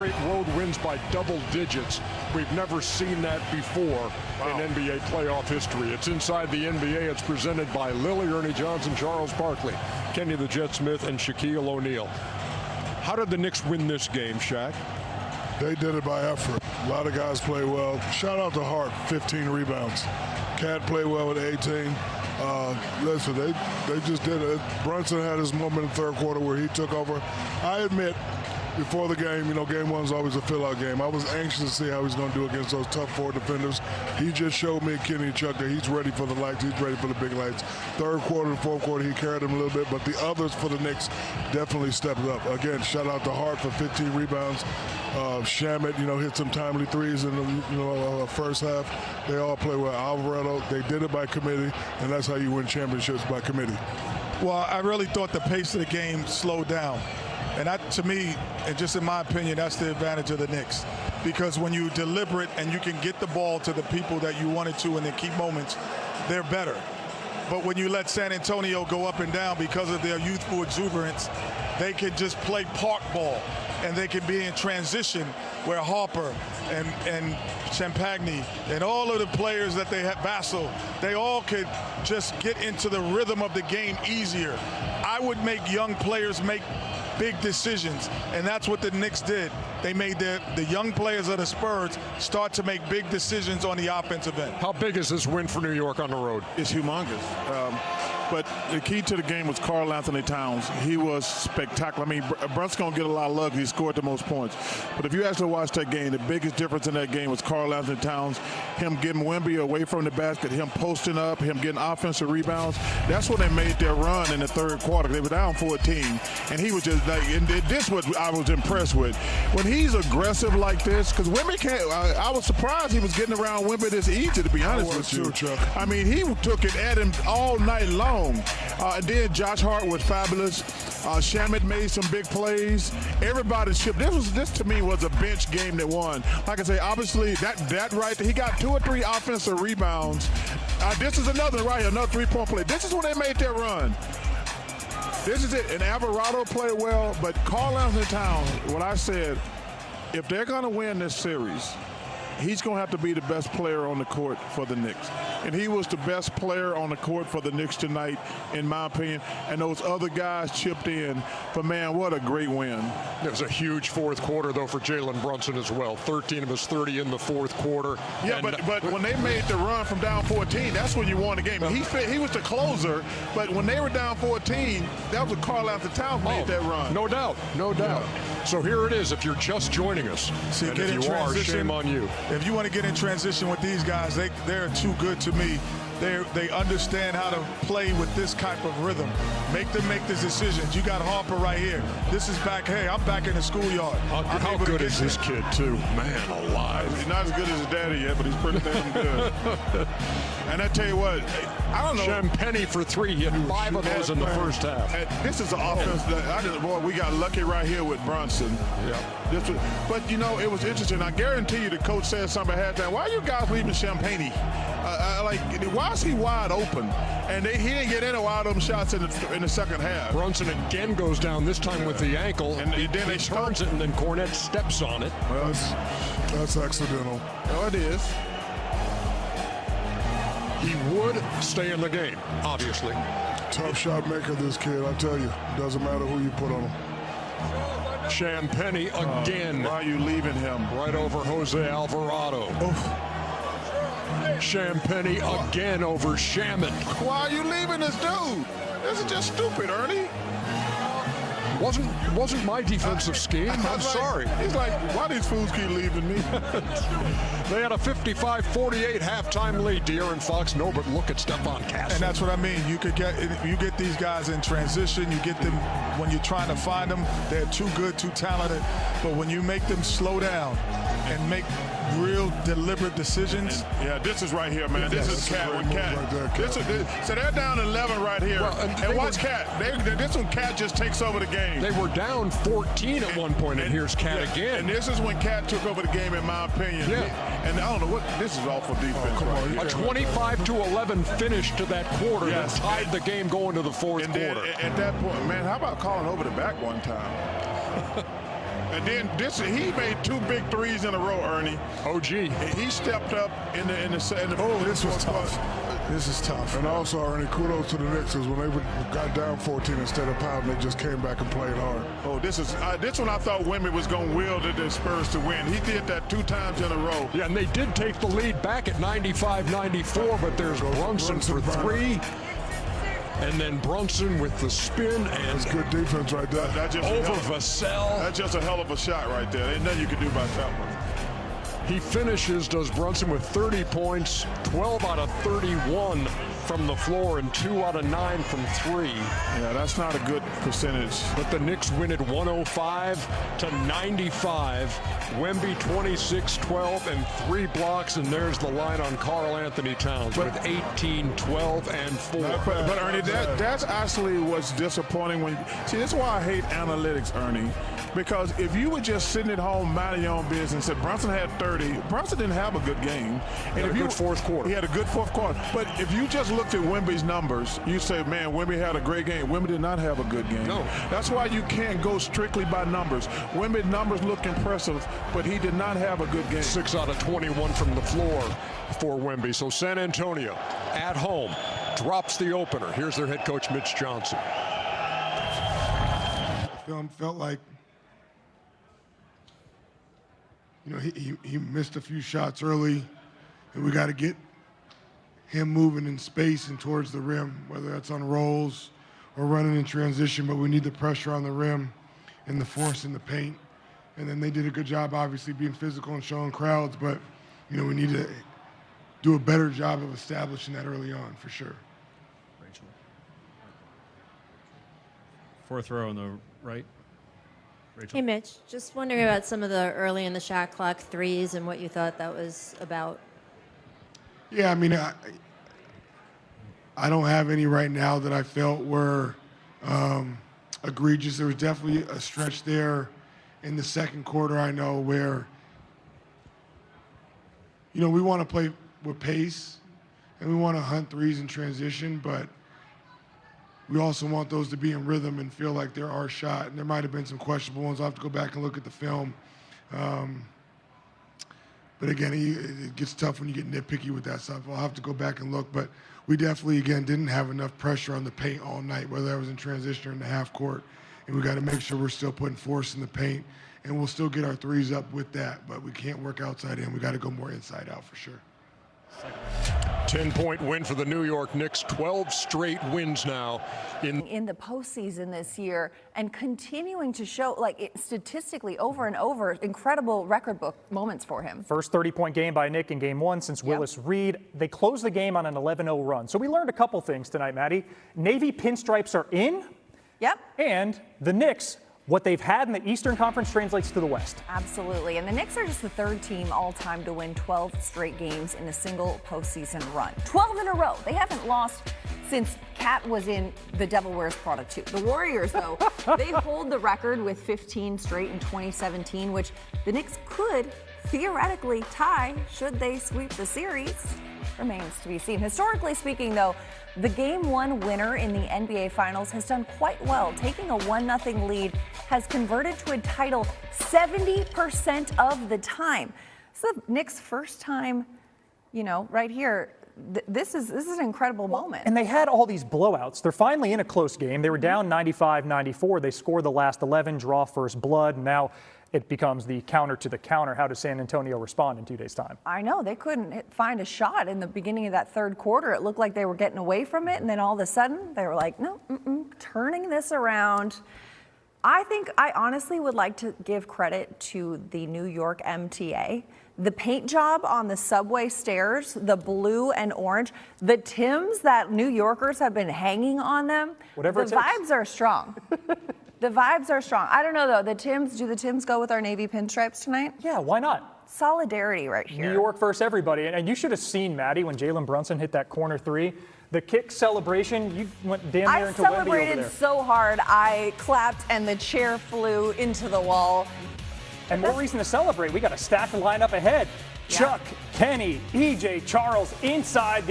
Road wins by double digits. We've never seen that before in NBA playoff history. It's inside the NBA. It's presented by Lily, Ernie Johnson, Charles Barkley, Kenny the Jet Smith, and Shaquille O'Neal. How did the Knicks win this game, Shaq? They did it by effort. A lot of guys play well. Shout out to Hart, 15 rebounds. Cat played well with 18. Listen, they just did it. Brunson had his moment in the third quarter where he took over. I admit, before the game, game one's always a fill-out game. I was anxious to see how he's going to do against those tough four defenders. He just showed me, Kenny Chuck, that he's ready for the lights. He's ready for the big lights. Third quarter and fourth quarter, he carried him a little bit, but the others for the Knicks definitely stepped up. Again, shout out to Hart for 15 rebounds. Shamet, hit some timely threes in the first half. They all play well. Alvarado, they did it by committee, and that's how you win championships, by committee. Well, I really thought the pace of the game slowed down. And that, to me, and just in my opinion, that's the advantage of the Knicks. Because when you deliberate and you can get the ball to the people that you wanted to in the key moments, they're better. But when you let San Antonio go up and down because of their youthful exuberance, they can just play park ball. And they can be in transition where Harper and Champagne and all of the players that they have, Vassell, they all could just get into the rhythm of the game easier. I would make young players make big decisions, and that's what the Knicks did. They made the young players of the Spurs start to make big decisions on the offensive end. How big is this win for New York on the road? It's humongous. But the key to the game was Karl Anthony Towns. He was spectacular. I mean, Brunson's going to get a lot of love. He scored the most points. But if you actually watch that game, the biggest difference in that game was Karl Anthony Towns, him getting Wemby away from the basket, him posting up, him getting offensive rebounds. That's when they made their run in the third quarter. They were down 14, and he was just like, and this was what I was impressed with. When he's aggressive like this, because Wemby can't, I was surprised he was getting around Wemby this easy, to be honest with you. Chuck. I mean, he took it at him all night long. And then Josh Hart was fabulous. Shamet made some big plays. Everybody shipped. This to me was a bench game that won. Like I say, obviously that right there, he got 2 or 3 offensive rebounds. This is another right here, another 3-point play. This is when they made their run. This is it. And Alvarado played well, but Karl Anthony Towns, what I said, if they're going to win this series, he's going to have to be the best player on the court for the Knicks. And he was the best player on the court for the Knicks tonight, in my opinion. And those other guys chipped in. But, man, what a great win. It was a huge fourth quarter, though, for Jalen Brunson as well. 13 of his 30 in the fourth quarter. Yeah, but when they made the run from down 14, that's when you won the game. He was the closer, but when they were down 14, that was when Karl Anthony Towns made that run. No doubt, no doubt. So here it is, if you're just joining us. See, and if you are, shame on you. If you want to get in transition with these guys, they're too good to me. They understand how to play with this type of rhythm. Make them make these decisions. You got Harper right here. This is back. Hey, I'm back in the schoolyard. How good is this kid, too? Man alive. He's not as good as his daddy yet, but he's pretty damn good. And I tell you what, I don't know. Champagne for 3. He had 5 of those in the first half. This is an offense that we got lucky right here with Brunson. Yeah. But, it was interesting. I guarantee you the coach said something at halftime. Why are you guys leaving Champagne? Why is he wide open? And he didn't get any wide open shots in the second half. Brunson again goes down, this time with the ankle. And then he turns it, and then Cornette steps on it. Well, that's accidental. Oh, it is. He would stay in the game, obviously. Tough shot maker, this kid, I tell you. Doesn't matter who you put on him. Champagne again. Why are you leaving him? Right over Jose Alvarado. Champagne again over Shamet. Why are you leaving this dude? This is just stupid, Ernie. Wasn't my defensive scheme. I'm sorry. He's like, why these fools keep leaving me? They had a 55-48 halftime lead. De'Aaron Fox, no, but look at Stephon Castle. And that's what I mean. You get these guys in transition. You get them when you're trying to find them. They're too good, too talented. But when you make them slow down and make real deliberate decisions. Yeah, this is right here, man. This is Cat with Cat. Right, so they're down 11 right here. Well, and watch Cat. This one, Cat just takes over the game. They were down 14 at one point, and here's Cat again. And this is when Cat took over the game, in my opinion. Yeah. And I don't know what this is awful defense. A 25-11 finish to that quarter that tied the game going to the fourth quarter. At that point, man, how about calling over the back one time? And then he made 2 big threes in a row, Ernie. OG. He stepped up in the this was tough. This is tough. And also, Ernie, kudos to the Knicks, because when they got down 14 instead of pounding, they just came back and played hard. Oh, this one I thought Wemby was going to will the Spurs to win. He did that 2 times in a row. Yeah, and they did take the lead back at 95-94, but there's Brunson for 3. And then Brunson with the spin, and that's good defense right there. Over Vassell. That's just a hell of a shot right there. Ain't nothing you can do about that one. He finishes, does Brunson, with 30 points, 12 out of 31 from the floor, and 2 out of 9 from 3. Yeah, that's not a good percentage. But the Knicks win it 105-95. Wemby 26, 12, and 3 blocks, and there's the line on Karl Anthony Towns with 18, 12, and 4. But Ernie, that's actually what's disappointing. See, that's why I hate analytics, Ernie. Because if you were just sitting at home minding your own business and said Brunson had 30, Brunson didn't have a good game. And a good fourth quarter. He had a good fourth quarter. But if you just looked at Wemby's numbers, you say, man, Wemby had a great game. Wemby did not have a good game. No. That's why you can't go strictly by numbers. Wemby's numbers look impressive, but he did not have a good game. 6 out of 21 from the floor for Wemby. So San Antonio at home drops the opener. Here's their head coach, Mitch Johnson. The film felt like, you know, he missed a few shots early, and we got to get him moving in space and towards the rim, whether that's on rolls or running in transition, but we need the pressure on the rim and the force in the paint. And then they did a good job, obviously, being physical and showing crowds, but, you know, we need to do a better job of establishing that early on, for sure. Rachel. 4th row on the right. Rachel. Hey, Mitch, just wondering about some of the early in the shot clock threes and what you thought that was about. Yeah, I mean, I don't have any right now that I felt were egregious. There was definitely a stretch there in the second quarter, I know, where, you know, we want to play with pace and we want to hunt threes in transition, but we also want those to be in rhythm and feel like they're our shot. And there might have been some questionable ones. I'll have to go back and look at the film. But again, it gets tough when you get nitpicky with that stuff. I'll have to go back and look. But we definitely, again, didn't have enough pressure on the paint all night, whether that was in transition or in the half court. And we got to make sure we're still putting force in the paint. And we'll still get our threes up with that. But we can't work outside in. We got to go more inside out for sure. 10-point win for the New York Knicks. 12 straight wins now in the postseason this year, and continuing to show, like, statistically over and over, incredible record book moments for him. First 30-point game by Nick in Game 1 since Willis Reed. They closed the game on an 11-0 run. So we learned a couple things tonight, Maddie. Navy pinstripes are in. Yep. And the Knicks, what they've had in the Eastern Conference translates to the West. Absolutely. And the Knicks are just the 3rd team all-time to win 12 straight games in a single postseason run. 12 in a row. They haven't lost since Cat was in The Devil Wears Prada 2. The Warriors, though, they hold the record with 15 straight in 2017, which the Knicks could theoretically tie should they sweep the series. Remains to be seen. Historically speaking, though, the Game 1 winner in the NBA Finals has done quite well. Taking a 1-0 lead has converted to a title 70% of the time. It's the Knicks' first time, you know, right here. This is an incredible moment. And they had all these blowouts. They're finally in a close game. They were down 95-94. They scored the last 11, draw first blood. Now it becomes the counter to the counter. How does San Antonio respond in 2 days' time? I know. They couldn't find a shot in the beginning of that 3rd quarter. It looked like they were getting away from it, and then all of a sudden they were like, no, turning this around. I think I honestly would like to give credit to the New York MTA. The paint job on the subway stairs, the blue and orange, the Timbs that New Yorkers have been hanging on them, whatever the vibes are strong. The vibes are strong. I don't know, though. Do the Timbs go with our Navy pinstripes tonight? Yeah, why not? Solidarity right here. New York versus everybody. And you should have seen, Maddie, when Jalen Brunson hit that corner 3. The kick celebration, you went damn near into Wemby over there. I celebrated so hard, I clapped and the chair flew into the wall. And more reason to celebrate. We got a stacked lineup ahead. Chuck, Kenny, EJ, Charles inside the